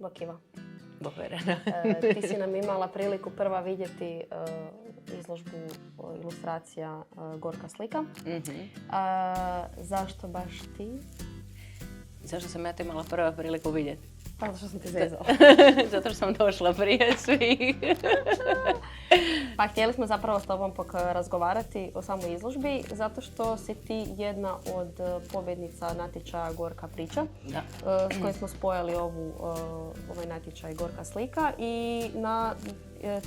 Bok Iva. Bok Verena. Ti si nam imala priliku prva vidjeti izložbu ilustracija Gorka slika. Zašto baš ti? Zašto sam ja to imala prva priliku vidjeti? Pa zašto sam ti zezala. Zato što sam došla prije svih. Pa htjeli smo zapravo s tobom razgovarati o samoj izložbi, zato što si ti jedna od pobjednica natječaja Gorka priča, s kojim smo spojili ovaj natječaj Gorka slika, i na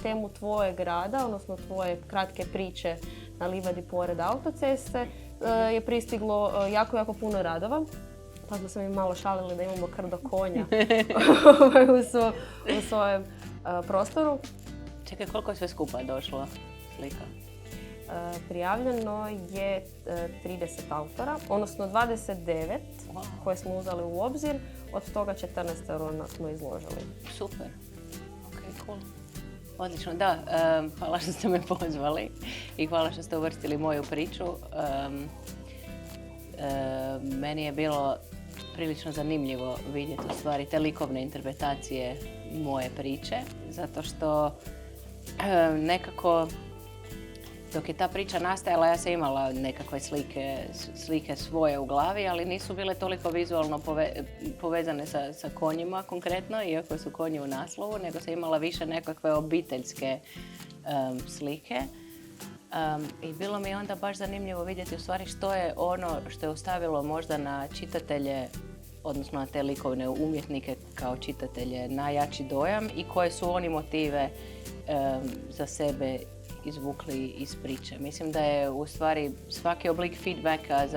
temu tvojeg rada, odnosno tvoje kratke priče na livadi pored autoceste, je pristiglo jako puno radova. Pa smo se mi malo šalili da imamo krdo konja u svojem prostoru. Čekaj, koliko je sve skupa došlo slika? Prijavljeno je 30 autora, odnosno 29 koje smo uzeli u obzir, od toga 14 smo izložili. Super, ok, cool. Odlično, da, hvala što ste me pozvali i hvala što ste uvrstili moju priču. Meni je bilo prilično zanimljivo vidjeti u stvari te likovne interpretacije moje priče, zato što nekako dok je ta priča nastajala ja sam imala nekakve slike svoje u glavi, ali nisu bile toliko vizualno povezane sa konjima konkretno, iako su konji u naslovu, nego sam imala više nekakve obiteljske slike. I bilo mi je onda baš zanimljivo vidjeti u stvari što je ono što je ostavilo možda na čitatelje, odnosno na te likovne umjetnike kao čitatelje, najjači dojam i koje su oni motive za sebe izvukli iz priče. Mislim da je u stvari svaki oblik feedbacka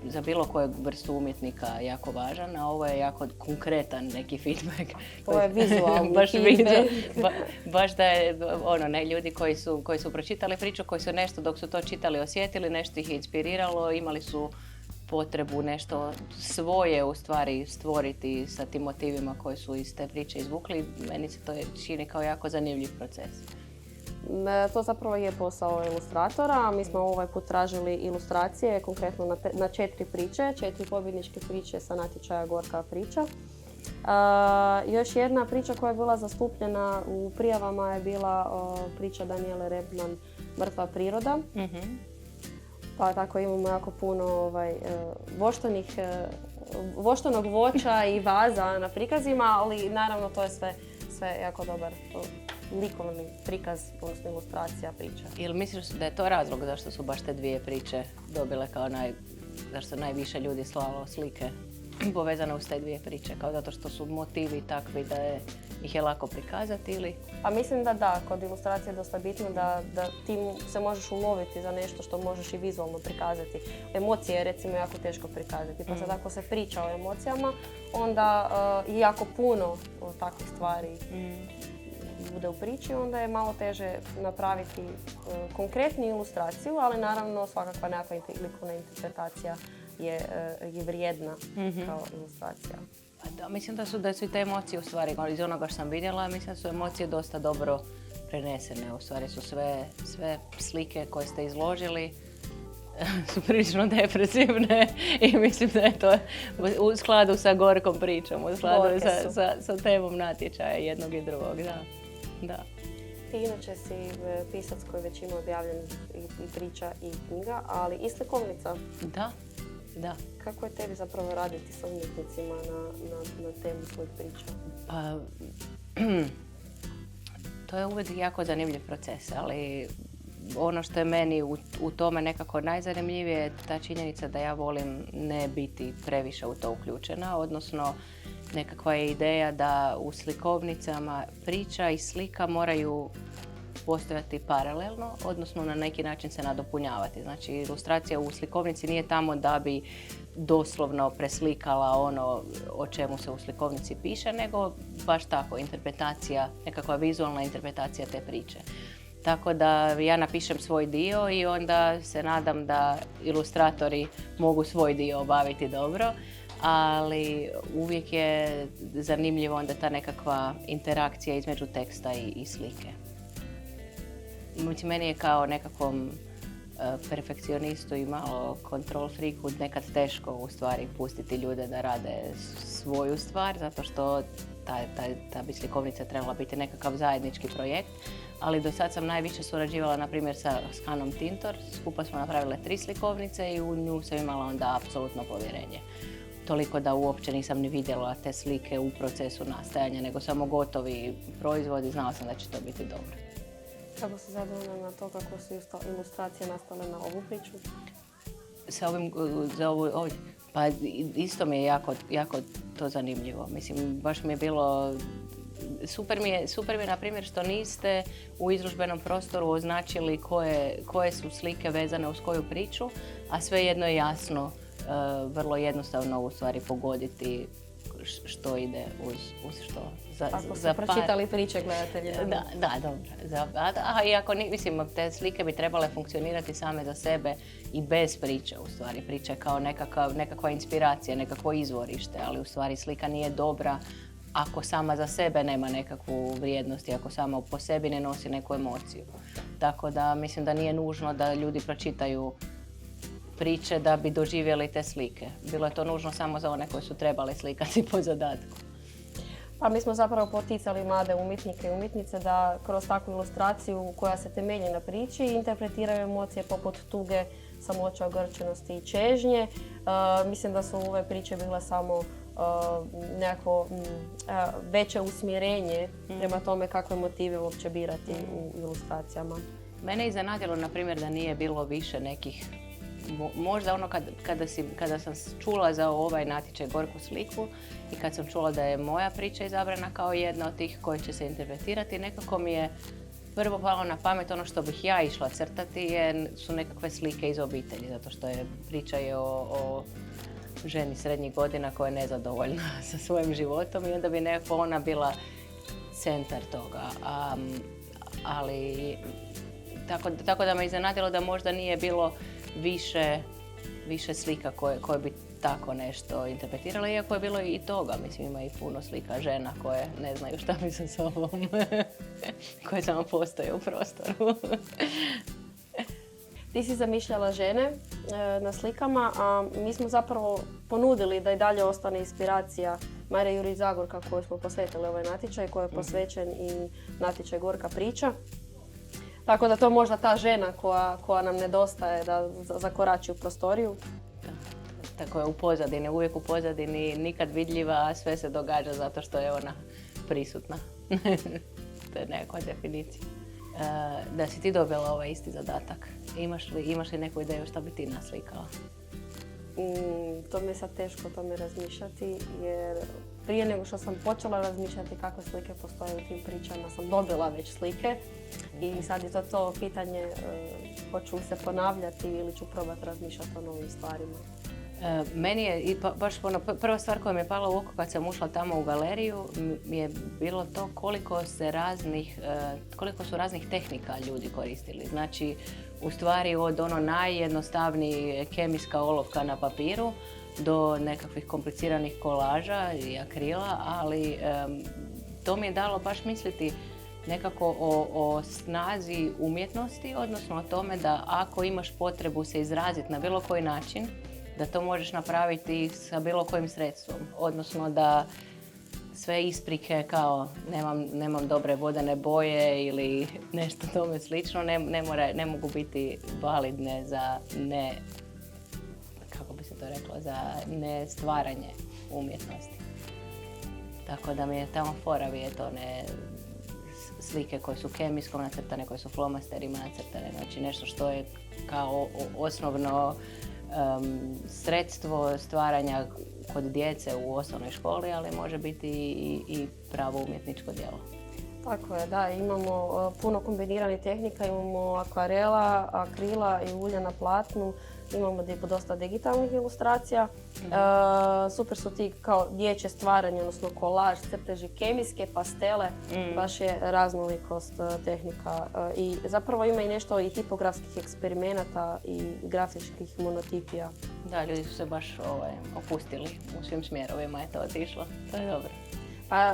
za bilo kojeg vrstu umjetnika jako važan, a ovo je jako konkretan neki feedback. Ovo je vizualni feedback. Baš da je ljudi koji su pročitali priču, koji su nešto dok su to čitali osjetili, nešto ih je inspiriralo, imali su potrebu nešto svoje u stvari stvoriti sa tim motivima koji su iz te priče izvukli. Meni se to čini kao jako zanimljiv proces. To zapravo je posao ilustratora. Mi smo ovaj put tražili ilustracije, konkretno na 4 priče, 4 pobjedničke priče sa natječaja Gorka priča. Još jedna priča koja je bila zastupljena u prijavama je bila priča Danijele Rebman Mrtva priroda. Pa tako imamo jako puno voštanog voća i vaza na prikazima, ali naravno to je sve jako dobar likovni prikaz, odnosno ilustracija priča. Ili misliš da je to razlog zašto su baš te dvije priče dobile kao zašto najviše ljudi slalo slike povezane uz te dvije priče, kao zato što su motivi takvi da ih je lako prikazati ili? Pa mislim da, kod ilustracije je dosta bitno da ti se možeš uloviti za nešto što možeš i vizualno prikazati. Emocije je recimo jako teško prikazati, pa sad ako se priča o emocijama, onda i jako puno takvih stvari bude u priči, onda je malo teže napraviti konkretnu ilustraciju, ali naravno svakakva nekakva likovna interpretacija je vrijedna kao ilustracija. Da, mislim da su i te emocije u stvari, iz onoga što sam vidjela, mislim da su emocije dosta dobro prenesene. U stvari su sve slike koje ste izložili su prilično depresivne i mislim da je to u skladu sa Gorkom pričom, u skladu sa temom natječaja jednog i drugog. Da. Ti inače si pisac koji već ima objavljen i priča i knjiga, ali i slikovnica. Da. Kako je tebi zapravo raditi sa umjetnicima na temu svojih priča? Pa, to je uvijek jako zanimljiv proces, ali ono što je meni u tome nekako najzanimljivije je ta činjenica da ja volim ne biti previše u to uključena, odnosno nekakva je ideja da u slikovnicama priča i slika moraju postojati paralelno, odnosno na neki način se nadopunjavati. Znači, ilustracija u slikovnici nije tamo da bi doslovno preslikala ono o čemu se u slikovnici piše, nego baš tako, interpretacija, nekakva vizualna interpretacija te priče. Tako da ja napišem svoj dio i onda se nadam da ilustratori mogu svoj dio obaviti dobro, ali uvijek je zanimljivo onda ta nekakva interakcija između teksta i slike. Meni je kao nekakvom perfekcionistu i malo control freaku nekad teško u stvari pustiti ljude da rade svoju stvar, zato što ta bi slikovnica trebala biti nekakav zajednički projekt. Ali do sad sam najviše surađivala, na primjer, sa Hanom Tintor. Skupa smo napravile 3 slikovnice i u nju sam imala onda apsolutno povjerenje. Toliko da uopće nisam ni vidjela te slike u procesu nastajanja, nego samo gotovi proizvodi, znala sam da će to biti dobro. Kako si zadovoljna na to kako su ilustracije nastale na ovu priču? Za ovu ovdje? Pa isto mi je jako to zanimljivo. Mislim, baš mi je bilo... Super mi je, na primjer, što niste u izložbenom prostoru označili koje su slike vezane uz koju priču, a svejedno je jasno, vrlo jednostavno u stvari pogoditi što ide uz što. Ako su pročitali priče gledatelji. Da, dobro. Iako, mislim, te slike bi trebale funkcionirati same za sebe i bez priče, u stvari. Priča je kao nekakva inspiracija, nekakvo izvorište, ali u stvari slika nije dobra ako sama za sebe nema nekakvu vrijednost i ako sama po sebi ne nosi neku emociju. Tako da mislim da nije nužno da ljudi pročitaju priče da bi doživjeli te slike. Bilo je to nužno samo za one koji su trebali slikati po zadatku. Pa mi smo zapravo poticali mlade umjetnike i umjetnice da kroz takvu ilustraciju koja se temelji na priči interpretiraju emocije poput tuge, samoće, ogorčenosti i čežnje. Mislim da su ove priče bile samo nekako veće usmjerenje prema tome kakve motive uopće birati u ilustracijama. Mene je iznenadilo, na primjer, da nije bilo više nekih, možda ono kada sam čula za ovaj natječaj Gorku sliku i kad sam čula da je moja priča izabrana kao jedna od tih koji će se interpretirati, nekako mi je prvo palo na pamet ono što bih ja išla crtati su nekakve slike iz obitelji, zato što je priča o ženi srednjih godina koja je nezadovoljna sa svojim životom i onda bi nekako ona bila centar toga. Ali tako da me iznenadilo da možda nije bilo više slika koje bi tako nešto interpretirale, iako je bilo i toga. Mislim, ima i puno slika žena koje ne znaju šta bi sa sobom, koje samo postoje u prostoru. Ti si zamišljala žene na slikama, a mi smo zapravo ponudili da i dalje ostane inspiracija Marije Jurić Zagorka koju smo posvetili ovaj natječaj, koji je posvećen i natječaj Gorka priča. Tako da to možda ta žena koja nam nedostaje da zakorači u prostoriju. Tako je uvijek u pozadini, nikad vidljiva, a sve se događa zato što je ona prisutna. To je nekakva definicija. Da si ti dobila ovaj isti zadatak, imaš li neku ideju što bi ti naslikala? To mi je sad teško o tome razmišljati, jer prije nego što sam počela razmišljati kakve slike postoje u tim pričama, sam dobila već slike i sad je to pitanje hoću li se ponavljati ili ću probati razmišljati o novim stvarima. Meni je baš prva stvar koja mi je pala u oko kad sam ušla tamo u galeriju mi je bilo to koliko su raznih tehnika ljudi koristili. Znači, u stvari od ono najjednostavniji kemijska olovka na papiru do nekakvih kompliciranih kolaža i akrila, ali to mi je dalo baš misliti nekako o snazi umjetnosti, odnosno o tome da ako imaš potrebu se izraziti na bilo koji način, da to možeš napraviti sa bilo kojim sredstvom. Odnosno da sve isprike kao nemam dobre vodene boje ili nešto tome slično ne mogu biti validne za za ne stvaranje umjetnosti. Tako da mi je tamo fora to slike koje su kemijskom nacrtane, koje su flomasterima nacrtane, znači nešto što je kao osnovno sredstvo stvaranja kod djece u osnovnoj školi, ali može biti i pravo umjetničko djelo. Tako je, da. Imamo puno kombiniranih tehnika, imamo akvarela, akrila i ulja na platnu, imamo dosta digitalnih ilustracija. Super su ti kao dječje stvaranje, odnosno kolaž, crteži, kemijske pastele, baš je raznolikost tehnika. I zapravo ima i nešto i tipografskih eksperimenata i grafičkih monotipija. Da, ljudi su se baš opustili u svim smjerovima, je to otišlo. To je dobro. Pa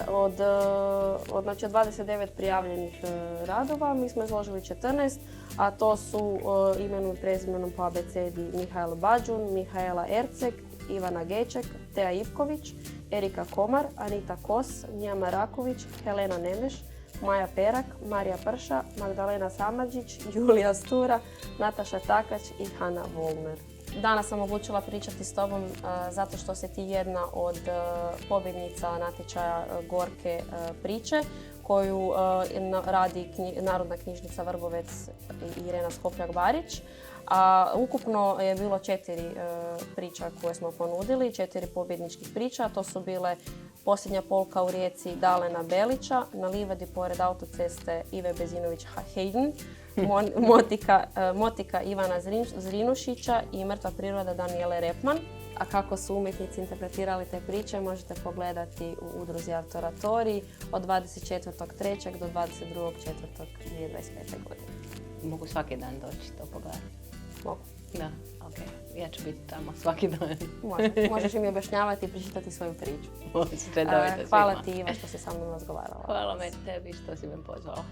znači od 29 prijavljenih radova mi smo izložili 14, a to su imenom i prezimenom po abecedi Mihael Bađun, Mihaela Erceg, Ivana Geček, Teja Ivković, Erika Komar, Anita Kos, Nija Maraković, Helena Nemeš, Maja Perak, Marija Prša, Magdalena Samardžić, Julija Stura, Nataša Takać i Hana Volner. Danas sam odlučila pričati s tobom zato što si ti jedna od pobjednica natječaja Gorke priče koju radi Narodna knjižnica Vrbovec i Irena Skopljak-Barić. A ukupno je bilo 4 priča koje smo ponudili, 4 pobjedničkih priča. To su bile Posljednja polka u Rijeci Dalena Belića, Na livadi pored autoceste Ive Bezinović-Hayden, Motika Ivana Zrinušića i Mrtva priroda Danijele Repman. A kako su umjetnici interpretirali te priče možete pogledati u udruzi Artoratori od 24.3. do 22.4.2025. godine. Mogu svaki dan doći to pogledati? Mogu. Da, ok. Ja ću biti tamo svaki dan. Možeš mi objašnjavati i pričitati svoju priču. Hvala ti Iva što si sa mnom razgovarala. Hvala tebi što si me pozvala.